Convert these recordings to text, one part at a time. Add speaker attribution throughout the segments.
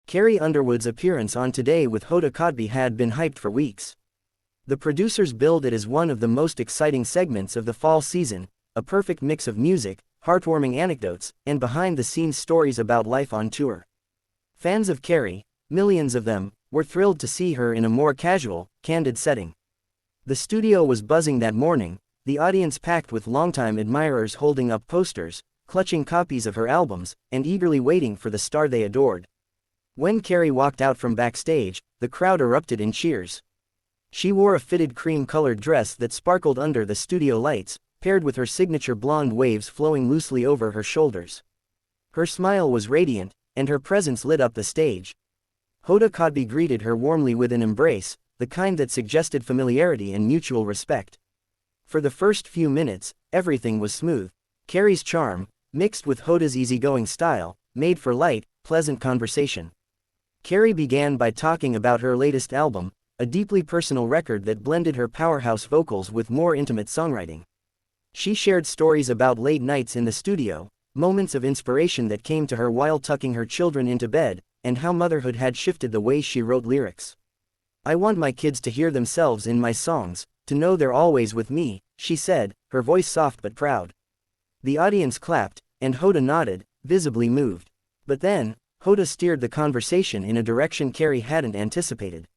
Speaker 1: Carrie Underwood's appearance on Today with Hoda Kotb had been hyped for weeks. The producers billed it as one of the most exciting segments of the fall season, a perfect mix of music, heartwarming anecdotes, and behind-the-scenes stories about life on tour. Fans of Carrie, millions of them, were thrilled to see her in a more casual, candid setting. The studio was buzzing that morning, the audience packed with longtime admirers holding up posters, clutching copies of her albums, and eagerly waiting for the star they adored. When Carrie walked out from Backstage, the crowd erupted in cheers. She wore a fitted cream-colored dress that sparkled under the studio lights, paired with her signature blonde waves flowing loosely over her shoulders. Her smile was radiant, and her presence lit up the stage. Hoda Kotb greeted her warmly with an embrace, the kind that suggested familiarity and mutual respect. For the first few minutes, everything was smooth. Carrie's charm, mixed with Hoda's easygoing style, made for light, pleasant conversation. Carrie began by talking about her latest album, a deeply personal record that blended her powerhouse vocals with more intimate songwriting. She shared stories about late nights in the studio, moments of inspiration that came to her while tucking her children into bed, and how motherhood had shifted the way she wrote lyrics. "I want my kids to hear themselves in my songs, to know they're always with me," she said, her voice soft but proud. The audience clapped, and Hoda nodded, visibly moved. But then, Hoda steered the conversation in a direction Carrie hadn't anticipated.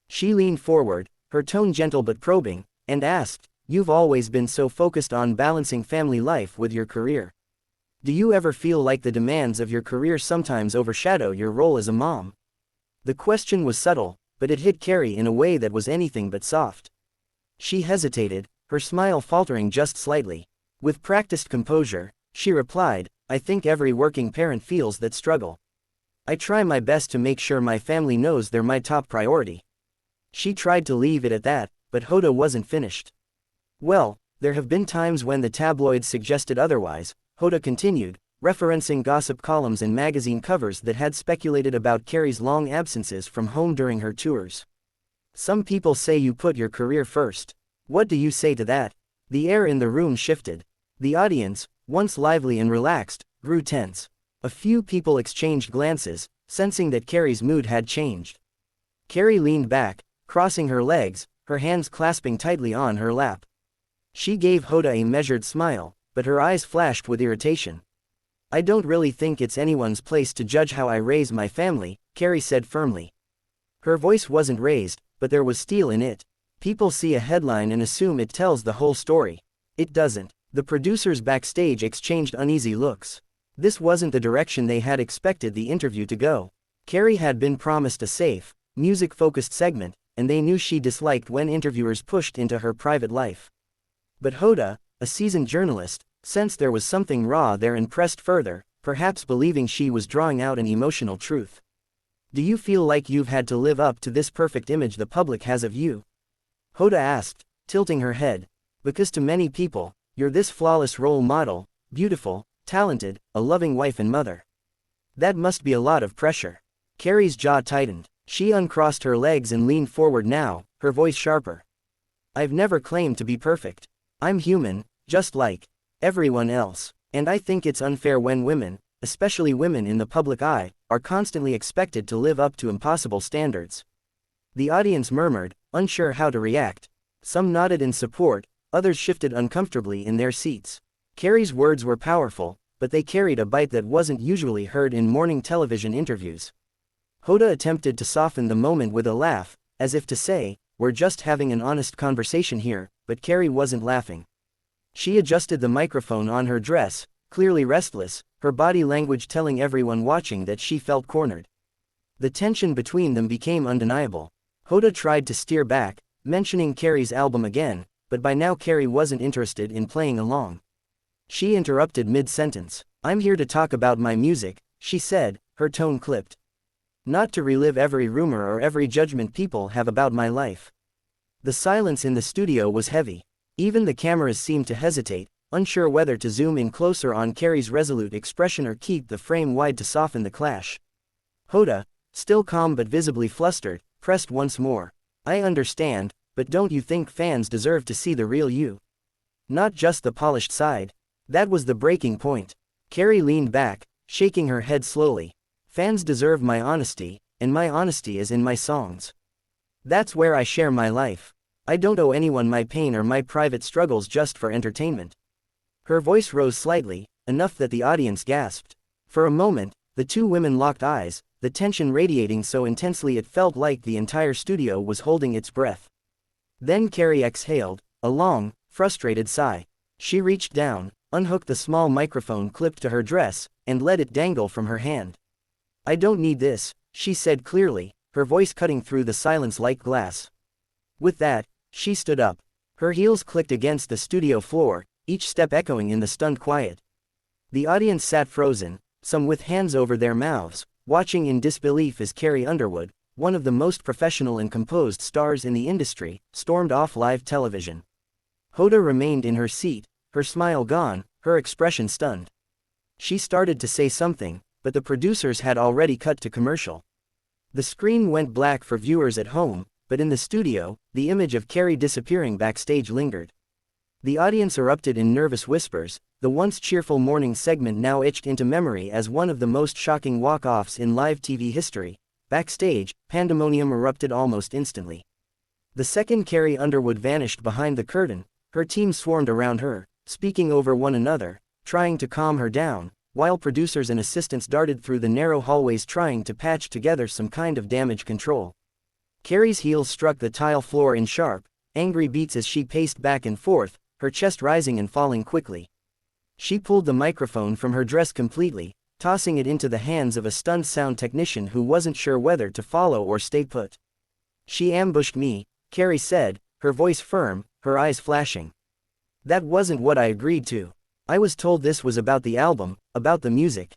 Speaker 1: She leaned forward, her tone gentle but probing, and asked, "You've always been so focused on balancing family life with your career. Do you ever feel like the demands of your career sometimes overshadow your role as a mom?" The question was subtle, but it hit Carrie in a way that was anything but soft. She hesitated, her smile faltering just slightly. With practiced composure, she replied, "I think every working parent feels that struggle. I try my best to make sure my family knows they're my top priority." She tried to leave it at that, but Hoda wasn't finished. "Well, there have been times when the tabloids suggested otherwise," Hoda continued, referencing gossip columns and magazine covers that had speculated about Carrie's long absences from home during her tours. "Some people say you put your career first. What do you say to that?" The air in the room shifted. The audience, once lively and relaxed, grew tense. A few people exchanged glances, sensing that Carrie's mood had changed. Carrie leaned back, crossing her legs, her hands clasping tightly on her lap. She gave Hoda a measured smile, but her eyes flashed with irritation. "I don't really think it's anyone's place to judge how I raise my family," Carrie said firmly. Her voice wasn't raised, but there was steel in it. "People see a headline and assume it tells the whole story. It doesn't." The producers backstage exchanged uneasy looks. This wasn't the direction they had expected the interview to go. Carrie had been promised a safe, music-focused segment, and they knew she disliked when interviewers pushed into her private life. But Hoda, a seasoned journalist, sensed there was something raw there and pressed further, perhaps believing she was drawing out an emotional truth. "Do you feel like you've had to live up to this perfect image the public has of you?" Hoda asked, tilting her head. "Because to many people, you're this flawless role model, beautiful, talented, a loving wife and mother. That must be a lot of pressure." Carrie's jaw tightened. She uncrossed her legs and leaned forward now, her voice sharper. "I've never claimed to be perfect. I'm human, just like everyone else. And I think it's unfair when women, especially women in the public eye, are constantly expected to live up to impossible standards." The audience murmured, unsure how to react. Some nodded in support, others shifted uncomfortably in their seats. Carrie's words were powerful, but they carried a bite that wasn't usually heard in morning television interviews. Hoda attempted to soften the moment with a laugh, as if to say, "We're just having an honest conversation here," but Carrie wasn't laughing. She adjusted the microphone on her dress, clearly restless, her body language telling everyone watching that she felt cornered. The tension between them became undeniable. Hoda tried to steer back, mentioning Carrie's album again, but by now Carrie wasn't interested in playing along. She interrupted mid-sentence. "I'm here to talk about my music," she said, her tone clipped. "Not to relive every rumor or every judgment people have about my life." The silence in the studio was heavy. Even the cameras seemed to hesitate, unsure whether to zoom in closer on Carrie's resolute expression or keep the frame wide to soften the clash. Hoda, still calm but visibly flustered, pressed once more. "I understand, but don't you think fans deserve to see the real you? Not just the polished side?" That was the breaking point. Carrie leaned back, shaking her head slowly. Fans deserve my honesty, and my honesty is in my songs. That's where I share my life. I don't owe anyone my pain or my private struggles just for entertainment." Her voice rose slightly, enough that the audience gasped. For a moment, the two women locked eyes, the tension radiating so intensely it felt like the entire studio was holding its breath. Then Carrie exhaled, a long, frustrated sigh. She reached down, unhooked the small microphone clipped to her dress, and let it dangle from her hand. "I don't need this," she said clearly, her voice cutting through the silence like glass. With that, she stood up. Her heels clicked against the studio floor, each step echoing in the stunned quiet. The audience sat frozen, some with hands over their mouths, watching in disbelief as Carrie Underwood, one of the most professional and composed stars in the industry, stormed off live television. Hoda remained in her seat, her smile gone, her expression stunned. She started to say something, but the producers had already cut to commercial. The screen went black for viewers at home, but in the studio, the image of Carrie disappearing backstage lingered. The audience erupted in nervous whispers, the once cheerful morning segment now etched into memory as one of the most shocking walk-offs in live TV history. Backstage, pandemonium erupted almost instantly. The second Carrie Underwood vanished behind the curtain, her team swarmed around her, speaking over one another, trying to calm her down, while producers and assistants darted through the narrow hallways trying to patch together some kind of damage control. Carrie's heels struck the tile floor in sharp, angry beats as she paced back and forth, her chest rising and falling quickly. She pulled the microphone from her dress completely, tossing it into the hands of a stunned sound technician who wasn't sure whether to follow or stay put. "She ambushed me," Carrie said, her voice firm, her eyes flashing. "That wasn't what I agreed to. I was told this was about the album, about the music.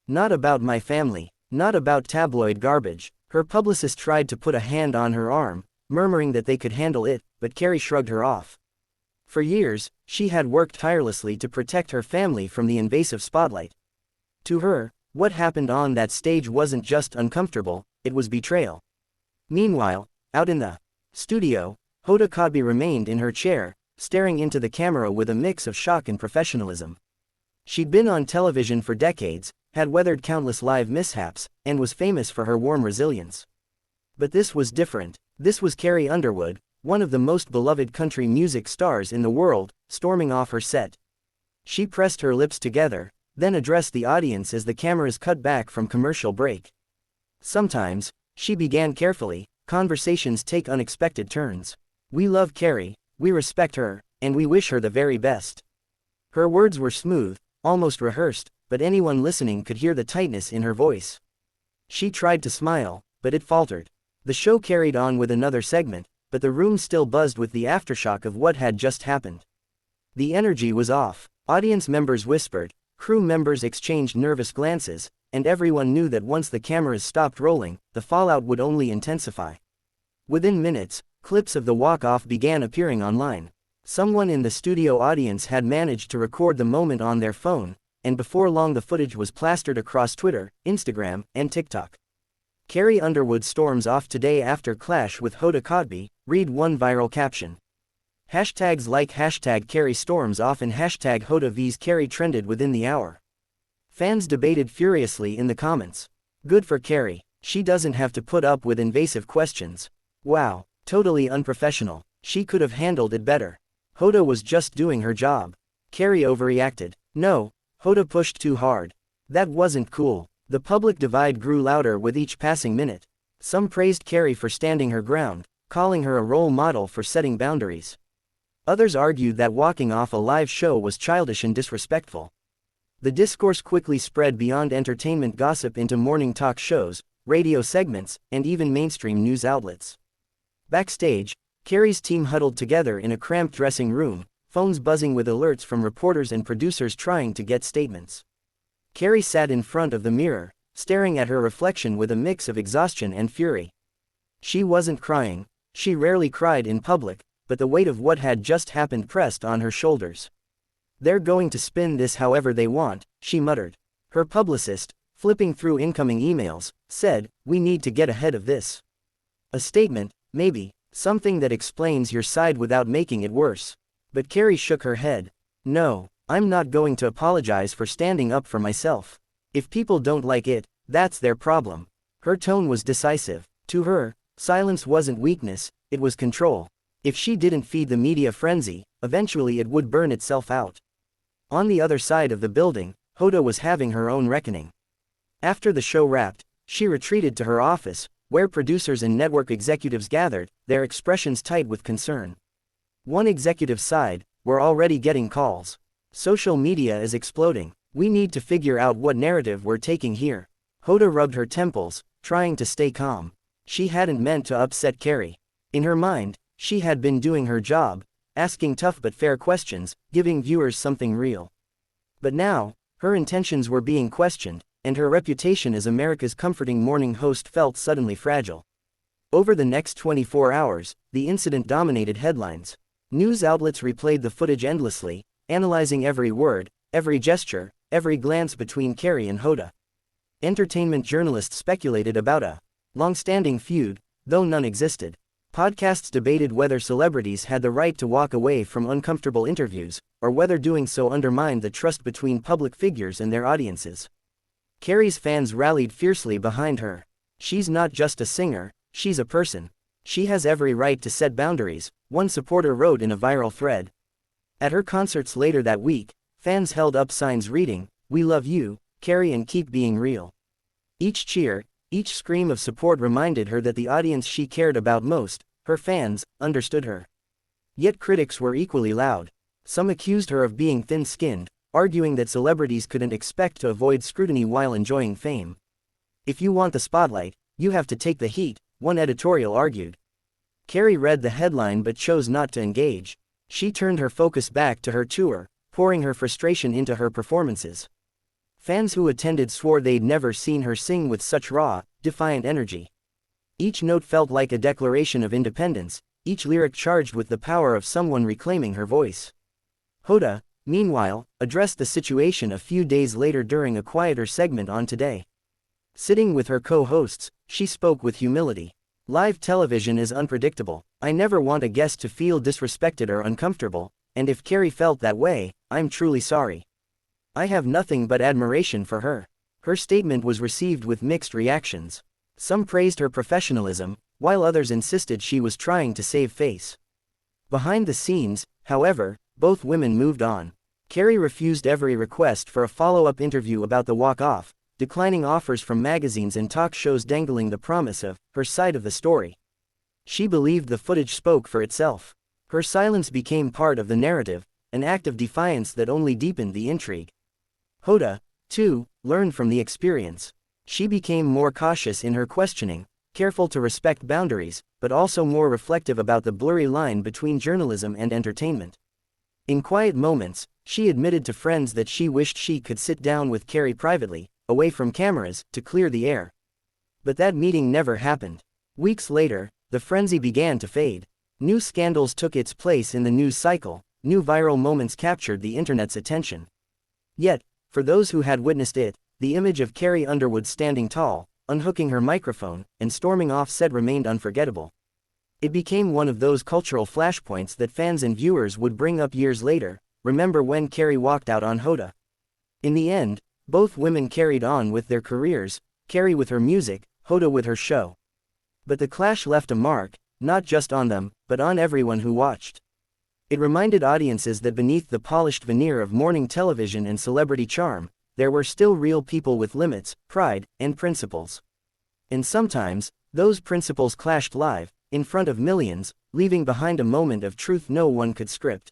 Speaker 1: Not about my family, not about tabloid garbage." Her publicist tried to put a hand on her arm, murmuring that they could handle it, but Carrie shrugged her off. For years, she had worked tirelessly to protect her family from the invasive spotlight. To her, what happened on that stage wasn't just uncomfortable, it was betrayal. Meanwhile, out in the studio, Hoda Kotb remained in her chair, staring into the camera with a mix of shock and professionalism. She'd been on television for decades, had weathered countless live mishaps, and was famous for her warm resilience. But this was different. This was Carrie Underwood, one of the most beloved country music stars in the world, storming off her set. She pressed her lips together, then addressed the audience as the cameras cut back from commercial break. "Sometimes," she began carefully, "conversations take unexpected turns. We love Carrie, we respect her, and we wish her the very best." Her words were smooth, almost rehearsed, but anyone listening could hear the tightness in her voice. She tried to smile, but it faltered. The show carried on with another segment, but the room still buzzed with the aftershock of what had just happened. The energy was off, audience members whispered, crew members exchanged nervous glances, and everyone knew that once the cameras stopped rolling, the fallout would only intensify. Within minutes, clips of the walk-off began appearing online. Someone in the studio audience had managed to record the moment on their phone, and before long the footage was plastered across Twitter, Instagram, and TikTok. "Carrie Underwood storms off today after clash with Hoda Kotb," read one viral caption. Hashtags like #Carrie storms off and #Hoda vs Carrie trended within the hour. Fans debated furiously in the comments. "Good for Carrie, she doesn't have to put up with invasive questions. Wow, totally unprofessional, she could have handled it better. Hoda was just doing her job. Carrie overreacted. No, Hoda pushed too hard. That wasn't cool." The public divide grew louder with each passing minute. Some praised Carrie for standing her ground, calling her a role model for setting boundaries. Others argued that walking off a live show was childish and disrespectful. The discourse quickly spread beyond entertainment gossip into morning talk shows, radio segments, and even mainstream news outlets. Backstage, Carrie's team huddled together in a cramped dressing room, phones buzzing with alerts from reporters and producers trying to get statements. Carrie sat in front of the mirror, staring at her reflection with a mix of exhaustion and fury. She wasn't crying, she rarely cried in public, but the weight of what had just happened pressed on her shoulders. "They're going to spin this however they want," she muttered. Her publicist, flipping through incoming emails, said, "We need to get ahead of this. A statement, maybe, something that explains your side without making it worse." But Carrie shook her head. "No, I'm not going to apologize for standing up for myself. If people don't like it, That's their problem. Her tone was decisive. To her, silence wasn't weakness, it was control. If she didn't feed the media frenzy, eventually it would burn itself out. On the other side of the building, Hoda was having her own reckoning. After the show wrapped, she retreated to her office, where producers and network executives gathered, their expressions tight with concern. One executive sighed, "We're already getting calls. Social media is exploding. We need to figure out what narrative we're taking here." Hoda rubbed her temples, trying to stay calm. She hadn't meant to upset Carrie. In her mind, she had been doing her job, asking tough but fair questions, giving viewers something real. But now, her intentions were being questioned, and her reputation as America's comforting morning host felt suddenly fragile. Over the next 24 hours, the incident dominated headlines. News outlets replayed the footage endlessly, analyzing every word, every gesture, every glance between Carrie and Hoda. Entertainment journalists speculated about a long-standing feud, though none existed. Podcasts debated whether celebrities had the right to walk away from uncomfortable interviews, or whether doing so undermined the trust between public figures and their audiences. Carrie's fans rallied fiercely behind her. "She's not just a singer, she's a person. She has every right to set boundaries," one supporter wrote in a viral thread. At her concerts later that week, fans held up signs reading, "We love you, Carrie, and keep being real." Each cheer, each scream of support reminded her that the audience she cared about most, her fans, understood her. Yet critics were equally loud. Some accused her of being thin-skinned, arguing that celebrities couldn't expect to avoid scrutiny while enjoying fame. "If you want the spotlight, you have to take the heat," one editorial argued. Carrie read the headline but chose not to engage. She turned her focus back to her tour, pouring her frustration into her performances. Fans who attended swore they'd never seen her sing with such raw, defiant energy. Each note felt like a declaration of independence, each lyric charged with the power of someone reclaiming her voice. Hoda, meanwhile, addressed the situation a few days later during a quieter segment on Today. Sitting with her co-hosts, she spoke with humility. "Live television is unpredictable. I never want a guest to feel disrespected or uncomfortable, and if Carrie felt that way, I'm truly sorry. I have nothing but admiration for her." Her statement was received with mixed reactions. Some praised her professionalism, while others insisted she was trying to save face. Behind the scenes, however, both women moved on. Carrie refused every request for a follow-up interview about the walk-off, declining offers from magazines and talk shows dangling the promise of her side of the story. She believed the footage spoke for itself. Her silence became part of the narrative, an act of defiance that only deepened the intrigue. Hoda, too, learned from the experience. She became more cautious in her questioning, careful to respect boundaries, but also more reflective about the blurry line between journalism and entertainment. In quiet moments, she admitted to friends that she wished she could sit down with Carrie privately, away from cameras, to clear the air. But that meeting never happened. Weeks later, the frenzy began to fade. New scandals took its place in the news cycle, new viral moments captured the internet's attention. Yet, for those who had witnessed it, the image of Carrie Underwood standing tall, unhooking her microphone, and storming off set remained unforgettable. It became one of those cultural flashpoints that fans and viewers would bring up years later. "Remember when Carrie walked out on Hoda?" In the end, both women carried on with their careers, Carrie with her music, Hoda with her show. But the clash left a mark, not just on them, but on everyone who watched. It reminded audiences that beneath the polished veneer of morning television and celebrity charm, there were still real people with limits, pride, and principles. And sometimes, those principles clashed live, in front of millions, leaving behind a moment of truth no one could script.